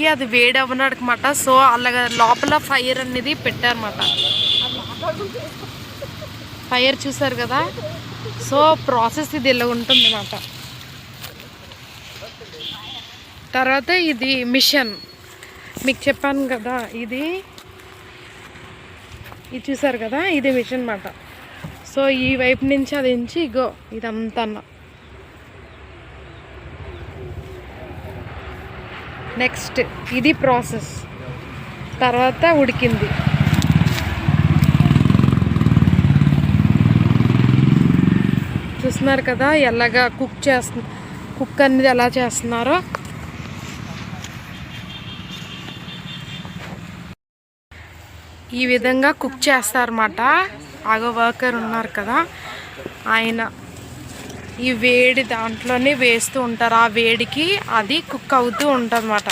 వేడికి అది వేడి అవ్వనమాట. సో అలాగా లోపల ఫైర్ అనేది పెట్టారన్నమాట. ఫైర్ చూసారు కదా. సో ప్రాసెస్ ఇది ఇలా ఉంటుంది అన్నమాట. తర్వాత ఇది మిషన్ మీకు చెప్పాను కదా, ఇది చూసారు కదా, ఇది మిషన్ అన్నమాట. సో ఈ వైపు నుంచి అది నుంచి ఇగో ఇదంతా నెక్స్ట్ ఇది ప్రాసెస్. తర్వాత ఉడికింది. చూస్తున్నారు కదా ఎలాగా కుక్ అనేది ఎలా చేస్తున్నారో. ఈ విధంగా కుక్ చేస్తారన్నమాట. ఆగో వర్కర్ ఉన్నారు కదా, ఆయన ఈ వేడి దాంట్లోనే వేస్తూ ఉంటారు. ఆ వేడికి అది కుక్ అవుతూ ఉంటుంది అన్నమాట.